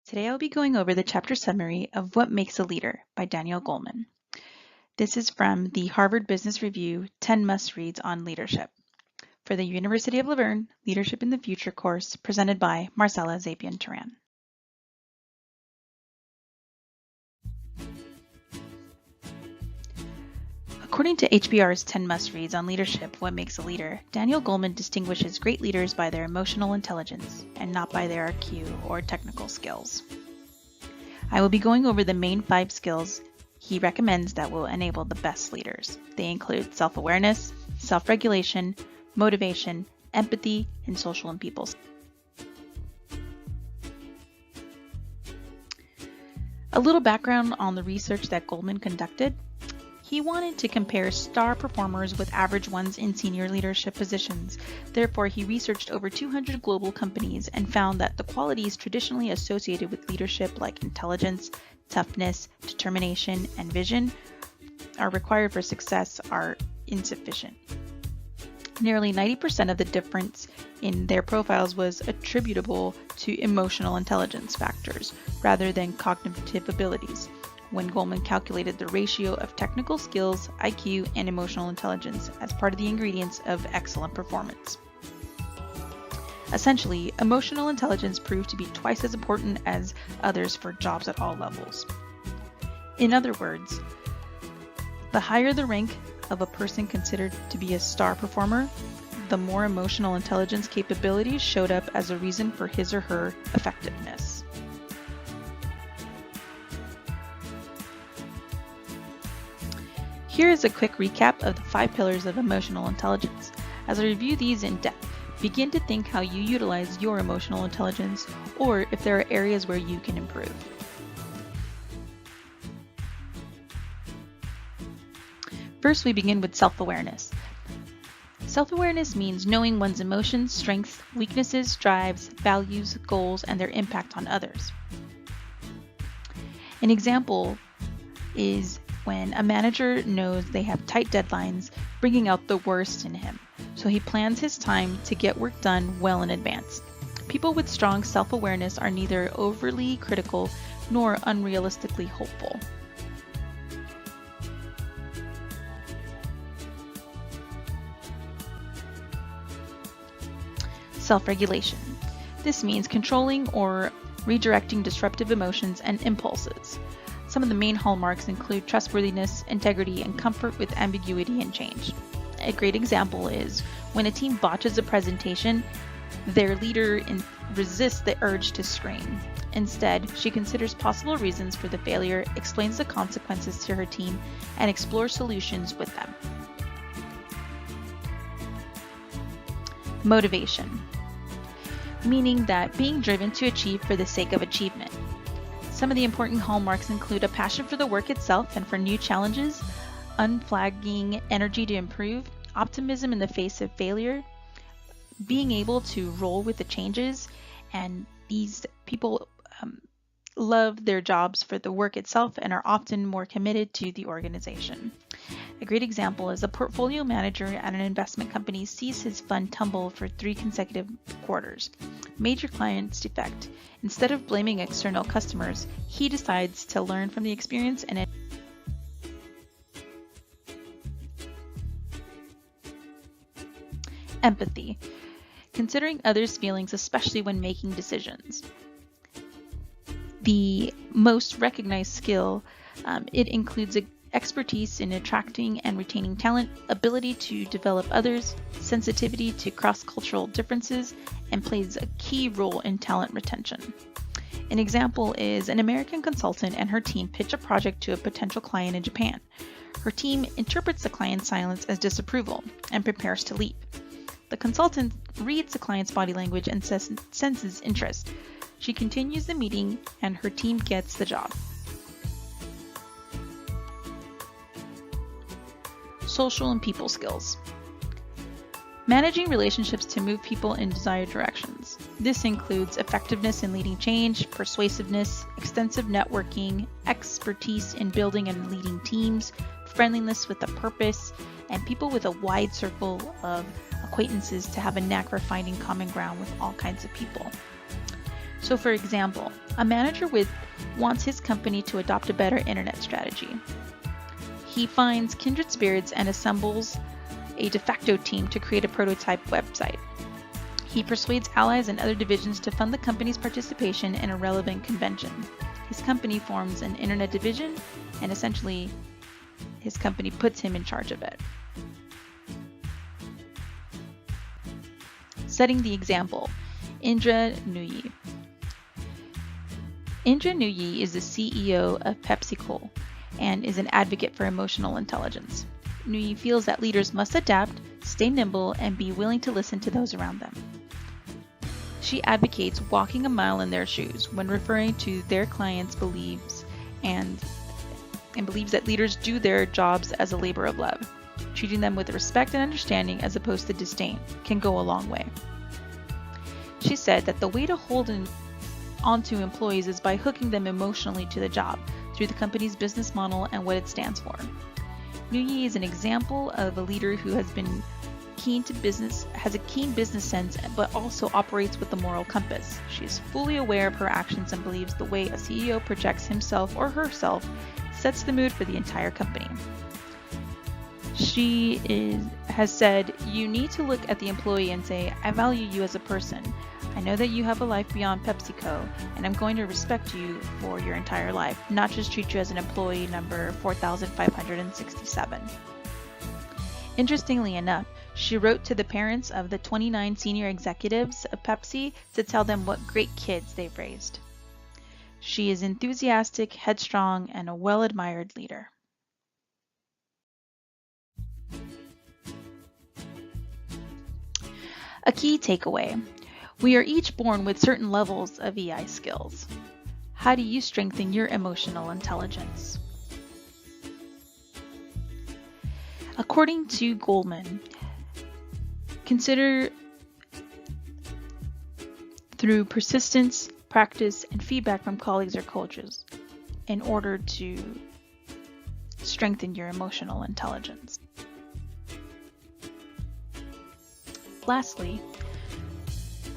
Today I'll be going over the chapter summary of What Makes a Leader by Daniel Goleman. This is from the Harvard Business Review 10 Must-Reads on Leadership for the University of Laverne Leadership in the Future course presented by Marcella Zapian-Turan. According to HBR's 10 Must-Reads on Leadership, What Makes a Leader, Daniel Goleman distinguishes great leaders by their emotional intelligence and not by their IQ or technical skills. I will be going over the main 5 skills he recommends that will enable the best leaders. They include self-awareness, self-regulation, motivation, empathy, and social and people skills. A little background on the research that Goleman conducted. He wanted to compare star performers with average ones in senior leadership positions. Therefore, he researched over 200 global companies and found that the qualities traditionally associated with leadership, like intelligence, toughness, determination, and vision, are required for success, are insufficient. Nearly 90% of the difference in their profiles was attributable to emotional intelligence factors rather than cognitive abilities, when Goleman calculated the ratio of technical skills, IQ, and emotional intelligence as part of the ingredients of excellent performance. Essentially, emotional intelligence proved to be twice as important as others for jobs at all levels. In other words, the higher the rank of a person considered to be a star performer, the more emotional intelligence capabilities showed up as a reason for his or her effectiveness. Here is a quick recap of the 5 pillars of emotional intelligence. As I review these in depth, begin to think how you utilize your emotional intelligence or if there are areas where you can improve. First, we begin with self-awareness. Self-awareness means knowing one's emotions, strengths, weaknesses, drives, values, goals, and their impact on others. An example is when a manager knows they have tight deadlines, bringing out the worst in him, so he plans his time to get work done well in advance. People with strong self-awareness are neither overly critical nor unrealistically hopeful. Self-regulation. This means controlling or redirecting disruptive emotions and impulses. Some of the main hallmarks include trustworthiness, integrity, and comfort with ambiguity and change. A great example is when a team botches a presentation, their leader resists the urge to scream. Instead, she considers possible reasons for the failure, explains the consequences to her team, and explores solutions with them. Motivation, meaning that being driven to achieve for the sake of achievement. Some of the important hallmarks include a passion for the work itself and for new challenges, unflagging energy to improve, optimism in the face of failure, being able to roll with the changes, and these people love their jobs for the work itself and are often more committed to the organization. A great example is a portfolio manager at an investment company sees his fund tumble for 3 consecutive quarters. Major clients defect. Instead of blaming external customers, he decides to learn from the experience and empathy, considering others' feelings, especially when making decisions. The most recognized skill, it includes expertise in attracting and retaining talent, ability to develop others, sensitivity to cross-cultural differences, and plays a key role in talent retention. An example is an American consultant and her team pitch a project to a potential client in Japan. Her team interprets the client's silence as disapproval and prepares to leave. The consultant reads the client's body language and senses interest. She continues the meeting and her team gets the job. Social and people skills. Managing relationships to move people in desired directions. This includes effectiveness in leading change, persuasiveness, extensive networking, expertise in building and leading teams, friendliness with a purpose, and people with a wide circle of acquaintances to have a knack for finding common ground with all kinds of people. So for example, a manager wants his company to adopt a better internet strategy. He finds kindred spirits and assembles a de facto team to create a prototype website. He persuades allies and other divisions to fund the company's participation in a relevant convention. His company forms an internet division, and essentially, his company puts him in charge of it. Setting the example, Indra Nooyi. Indra Nooyi is the CEO of PepsiCo and is an advocate for emotional intelligence. Nooyi feels that leaders must adapt, stay nimble, and be willing to listen to those around them. She advocates walking a mile in their shoes when referring to their clients' beliefs and believes that leaders do their jobs as a labor of love. Treating them with respect and understanding as opposed to disdain can go a long way. She said that the way to hold onto employees is by hooking them emotionally to the job through the company's business model and what it stands for. Nooyi is an example of a leader who has a keen business sense, but also operates with a moral compass. She is fully aware of her actions and believes the way a CEO projects himself or herself sets the mood for the entire company. She has said, "You need to look at the employee and say, I value you as a person. I know that you have a life beyond PepsiCo, and I'm going to respect you for your entire life, not just treat you as an employee number 4,567. Interestingly enough, she wrote to the parents of the 29 senior executives of Pepsi to tell them what great kids they've raised. She is enthusiastic, headstrong, and a well-admired leader. A key takeaway. We are each born with certain levels of EI skills. How do you strengthen your emotional intelligence? According to Goldman, consider through persistence, practice, and feedback from colleagues or coaches in order to strengthen your emotional intelligence. Lastly,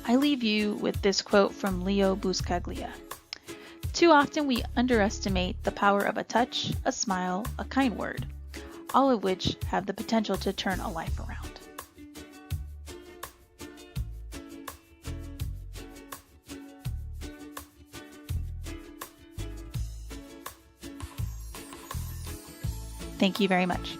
I leave you with this quote from Leo Buscaglia. Too often we underestimate the power of a touch, a smile, a kind word, all of which have the potential to turn a life around. Thank you very much.